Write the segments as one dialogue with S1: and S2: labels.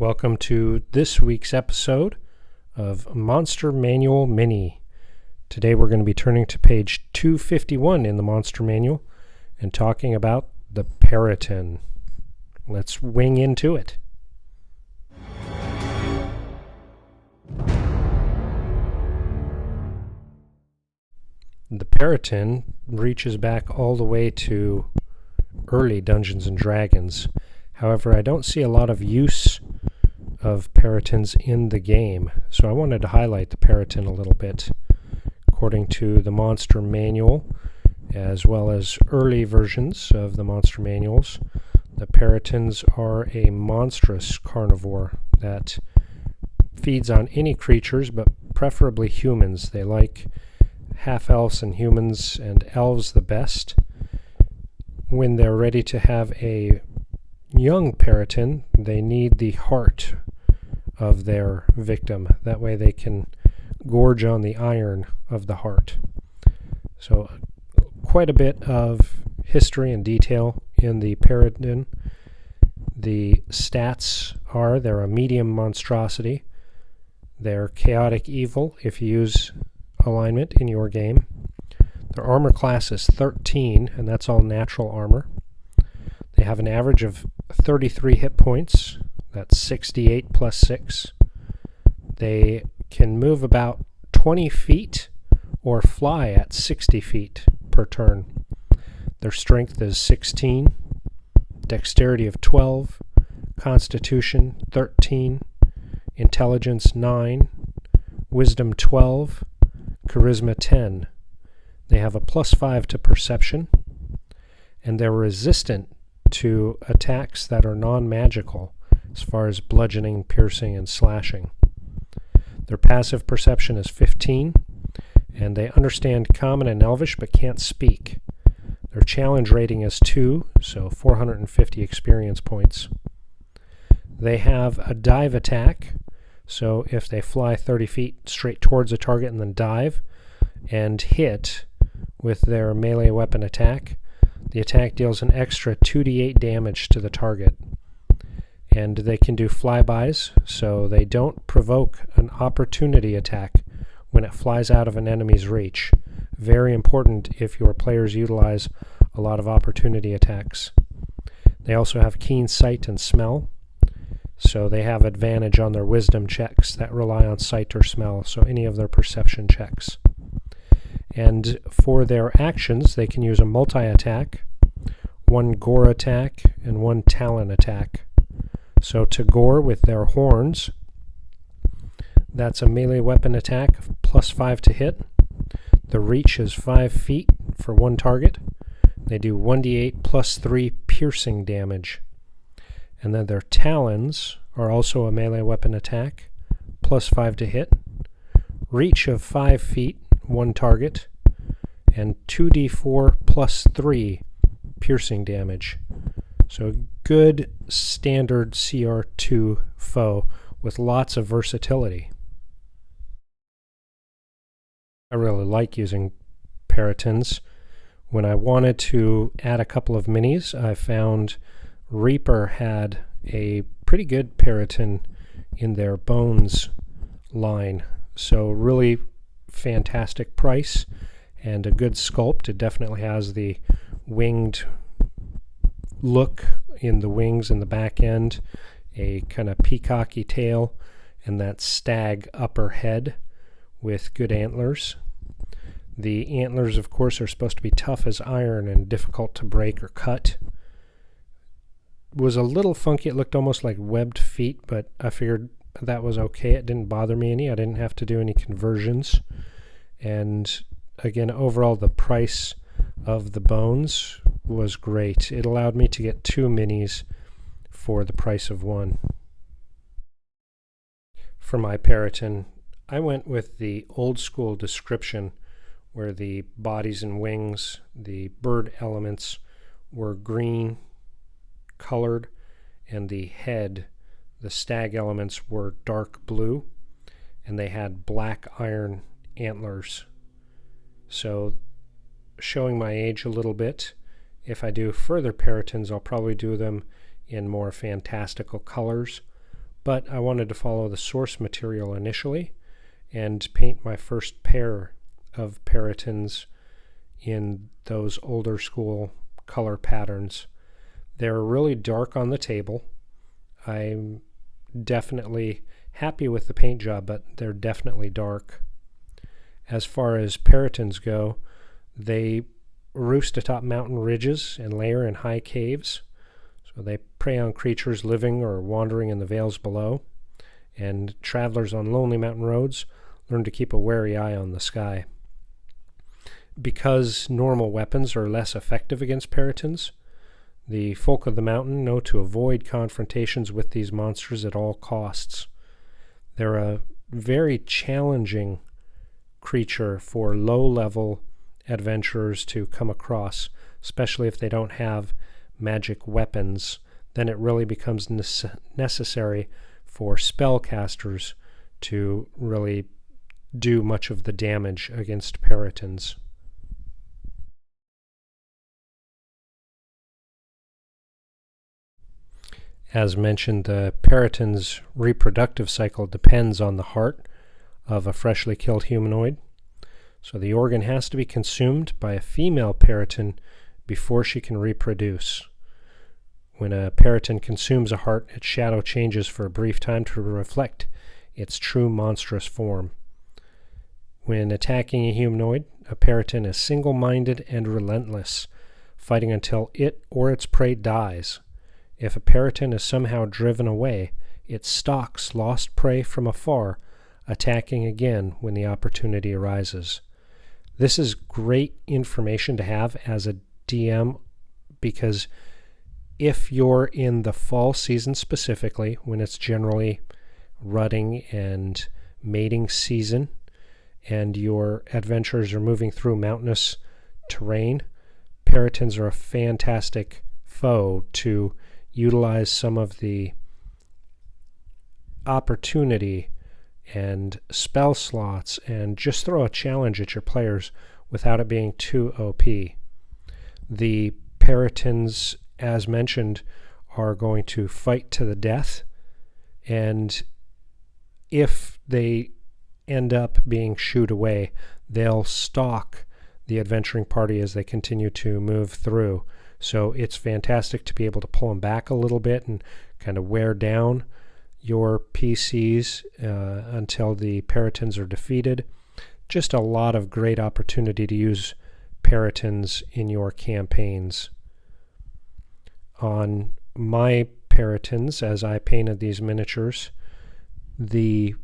S1: Welcome to this week's episode of Monster Manual Mini. Today we're going to be turning to page 251 in the Monster Manual and talking about the Peryton. Let's wing into it. The Peryton reaches back all the way to early Dungeons & Dragons. However, I don't see a lot of use of Perytons in the game, so I wanted to highlight the Peryton a little bit. According to the Monster Manual, as well as early versions of the Monster Manuals, the Perytons are a monstrous carnivore that feeds on any creatures, but preferably humans. They like half-elves and humans, and elves the best. When they're ready to have a young Peryton, they need the heart of their victim. That way they can gorge on the iron of the heart. So quite a bit of history and detail in the Peryton. The stats are they're a medium monstrosity. They're chaotic evil if you use alignment in your game. Their armor class is 13, and that's all natural armor. They have an average of 33 hit points. That's 68 plus 6. They can move about 20 feet or fly at 60 feet per turn. Their strength is 16, dexterity of 12, constitution 13, intelligence 9, wisdom 12, charisma 10. They have a +5 to perception, and they're resistant to attacks that are non-magical as far as bludgeoning, piercing, and slashing. Their passive perception is 15, and they understand Common and Elvish but can't speak. Their challenge rating is 2, so 450 experience points. They have a dive attack, so if they fly 30 feet straight towards a target and then dive and hit with their melee weapon attack, the attack deals an extra 2d8 damage to the target. And they can do flybys, so they don't provoke an opportunity attack when it flies out of an enemy's reach. Very important if your players utilize a lot of opportunity attacks. They also have keen sight and smell, so they have advantage on their wisdom checks that rely on sight or smell, so any of their perception checks. And for their actions, they can use a multi-attack, one gore attack, and one talon attack. So to gore with their horns, that's a melee weapon attack of +5 to hit. The reach is 5 feet for one target. They do 1d8 plus 3 piercing damage. And then their talons are also a melee weapon attack, +5 to hit. Reach of 5 feet, one target, and 2d4 plus 3 piercing damage. So a good standard CR2 foe with lots of versatility. I really like using Perytons. When I wanted to add a couple of minis, I found Reaper had a pretty good Peryton in their Bones line. So really fantastic price and a good sculpt. It definitely has the winged look in the wings and the back end, a kind of peacocky tail, and that stag upper head with good antlers. The antlers, of course, are supposed to be tough as iron and difficult to break or cut. It was a little funky. It looked almost like webbed feet, but I figured that was okay. It didn't bother me any. I didn't have to do any conversions. And again, overall, the price of the bones was great. It allowed me to get 2 minis for the price of 1. For my Peryton, I went with the old school description where the bodies and wings, the bird elements, were green colored, and the head, the stag elements, were dark blue, and they had black iron antlers. So showing my age a little bit, if I do further Perytons, I'll probably do them in more fantastical colors, but I wanted to follow the source material initially and paint my first pair of Perytons in those older school color patterns. They're really dark on the table. I'm definitely happy with the paint job, but they're definitely dark. As far as Perytons go, they roost atop mountain ridges and lair in high caves. So they prey on creatures living or wandering in the vales below, and travelers on lonely mountain roads learn to keep a wary eye on the sky. Because normal weapons are less effective against Perytons, the folk of the mountain know to avoid confrontations with these monsters at all costs. They're a very challenging creature for low-level adventurers to come across, especially if they don't have magic weapons. Then it really becomes necessary for spellcasters to really do much of the damage against Perytons. As mentioned, the Peryton's reproductive cycle depends on the heart of a freshly killed humanoid. So the organ has to be consumed by a female Peryton before she can reproduce. When a Peryton consumes a heart, its shadow changes for a brief time to reflect its true monstrous form. When attacking a humanoid, a Peryton is single-minded and relentless, fighting until it or its prey dies. If a Peryton is somehow driven away, it stalks lost prey from afar, attacking again when the opportunity arises. This is great information to have as a DM, because if you're in the fall season specifically, when it's generally rutting and mating season, and your adventurers are moving through mountainous terrain, Perytons are a fantastic foe to utilize some of the opportunity and spell slots and just throw a challenge at your players without it being too OP. The Perytons, as mentioned, are going to fight to the death, and if they end up being shooed away, they'll stalk the adventuring party as they continue to move through. So it's fantastic to be able to pull them back a little bit and kind of wear down your PCs until the Perytons are defeated. Just a lot of great opportunity to use Perytons in your campaigns. On my Perytons, as I painted these miniatures, the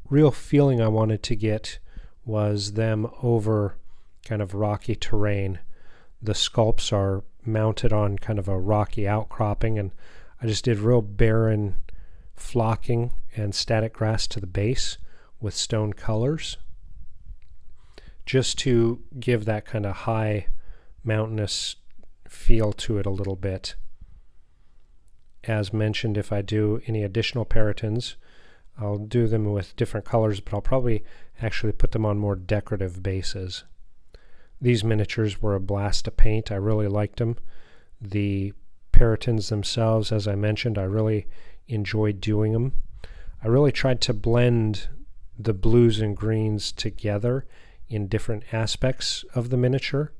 S1: real feeling I wanted to get was them over kind of rocky terrain. The sculpts are mounted on kind of a rocky outcropping, and I just did real barren flocking and static grass to the base with stone colors, just to give that kind of high mountainous feel to it a little bit. As mentioned, if I do any additional Perytons, I'll do them with different colors, but I'll probably actually put them on more decorative bases. These miniatures were a blast to paint. I really liked them. The Perytons themselves, as I mentioned, I really enjoyed doing them. I really tried to blend the blues and greens together in different aspects of the miniature.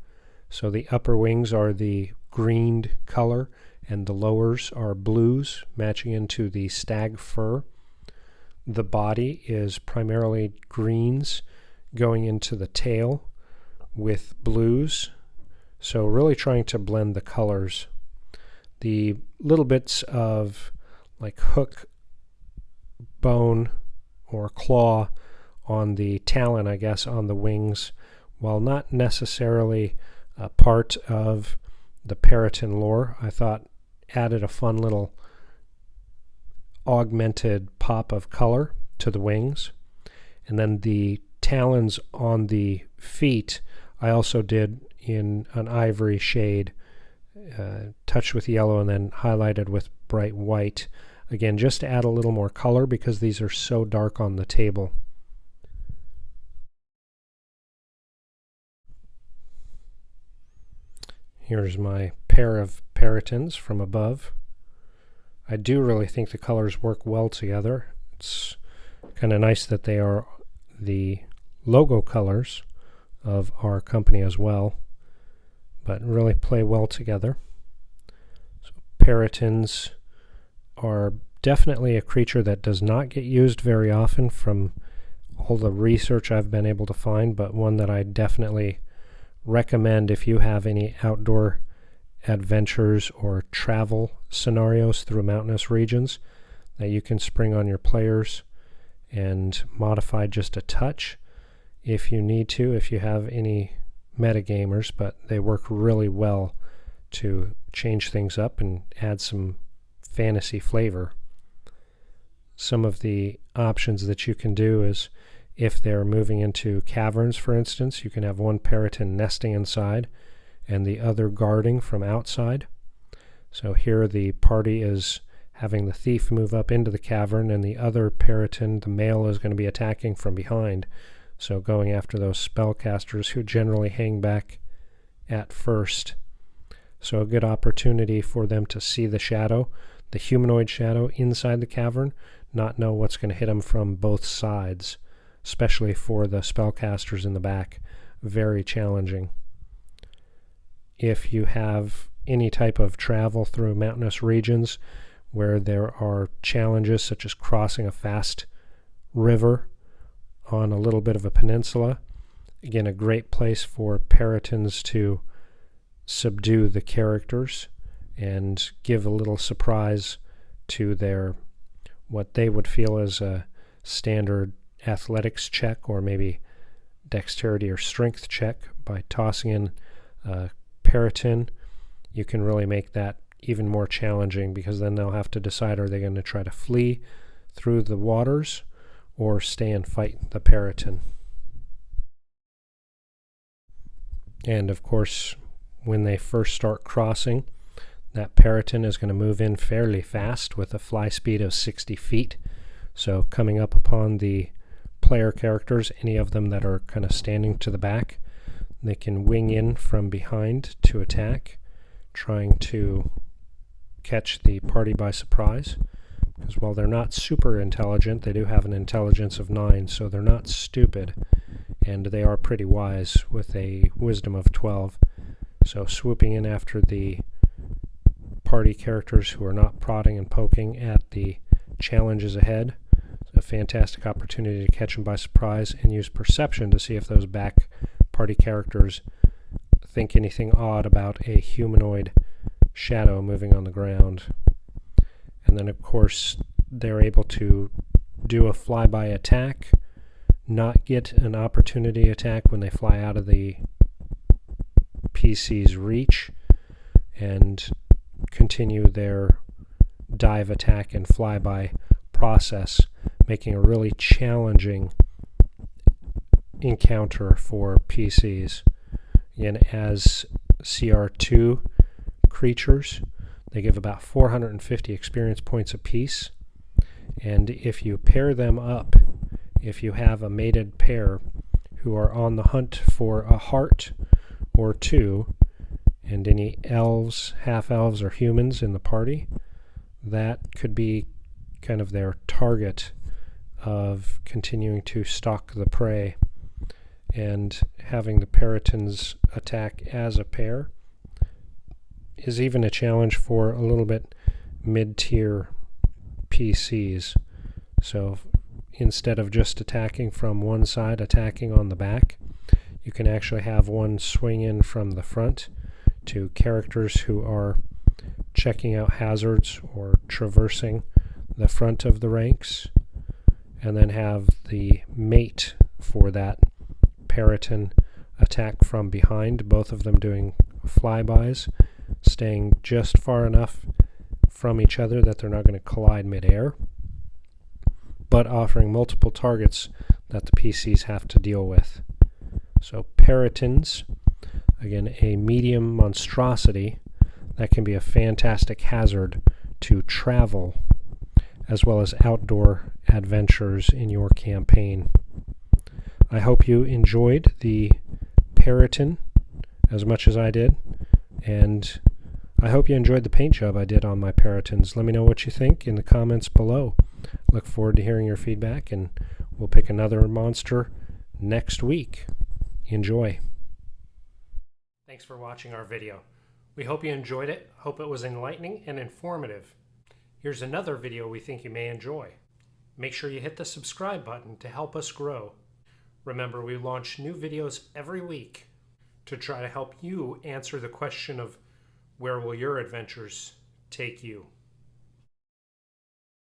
S1: So the upper wings are the greened color, and the lowers are blues, matching into the stag fur. The body is primarily greens going into the tail with blues, so really trying to blend the colors. The little bits of like hook bone or claw on the talon, I guess, on the wings, while not necessarily a part of the Peryton lore, I thought added a fun little augmented pop of color to the wings. And then the talons on the feet I also did in an ivory shade, touched with yellow and then highlighted with bright white. Again, just to add a little more color because these are so dark on the table. Here's my pair of Perytons from above. I do really think the colors work well together. It's kind of nice that they are the logo colors of our company as well, but really play well together. So Perytons are definitely a creature that does not get used very often from all the research I've been able to find, but one that I definitely recommend if you have any outdoor adventures or travel scenarios through mountainous regions that you can spring on your players and modify just a touch if you need to, if you have any metagamers, but they work really well to change things up and add some fantasy flavor. Some of the options that you can do is, if they're moving into caverns, for instance, you can have one Peryton nesting inside and the other guarding from outside. So here the party is having the thief move up into the cavern, and the other Peryton, the male, is going to be attacking from behind. So going after those spellcasters who generally hang back at first. So a good opportunity for them to see the shadow, the humanoid shadow inside the cavern, not know what's going to hit them from both sides, especially for the spellcasters in the back. Very challenging. If you have any type of travel through mountainous regions where there are challenges such as crossing a fast river on a little bit of a peninsula, again, a great place for Perytons to subdue the characters and give a little surprise to their, what they would feel as a standard athletics check or maybe dexterity or strength check. By tossing in a Peryton, you can really make that even more challenging, because then they'll have to decide, are they going to try to flee through the waters or stay and fight the Peryton. And of course, when they first start crossing, that Peryton is going to move in fairly fast with a fly speed of 60 feet. So coming up upon the player characters, any of them that are kind of standing to the back, they can wing in from behind to attack, trying to catch the party by surprise. Because while they're not super intelligent, they do have an intelligence of 9, so they're not stupid, and they are pretty wise with a wisdom of 12. So swooping in after the party characters who are not prodding and poking at the challenges ahead, it's a fantastic opportunity to catch them by surprise and use perception to see if those back party characters think anything odd about a humanoid shadow moving on the ground. And then of course they're able to do a flyby attack, not get an opportunity attack when they fly out of the PC's reach, and continue their dive attack and flyby process, making a really challenging encounter for PCs. Again, as CR2 creatures, they give about 450 experience points apiece, and if you pair them up, if you have a mated pair who are on the hunt for a heart or two, and any elves, half-elves, or humans in the party, that could be kind of their target of continuing to stalk the prey. And having the Perytons attack as a pair is even a challenge for a little bit mid-tier PCs. So instead of just attacking from one side, attacking on the back, you can actually have one swing in from the front to characters who are checking out hazards or traversing the front of the ranks, and then have the mate for that Peryton attack from behind, both of them doing flybys, staying just far enough from each other that they're not going to collide midair, but offering multiple targets that the PCs have to deal with. So Perytons, again, a medium monstrosity that can be a fantastic hazard to travel as well as outdoor adventures in your campaign. I hope you enjoyed the Peryton as much as I did, and I hope you enjoyed the paint job I did on my Perytons. Let me know what you think in the comments below. Look forward to hearing your feedback, and we'll pick another monster next week. Enjoy. Thanks for watching our video. We hope you enjoyed it. Hope it was enlightening and informative. Here's another video we think you may enjoy. Make sure you hit the subscribe button to help us grow. Remember, we launch new videos every week to try to help you answer the question of where will your adventures take you.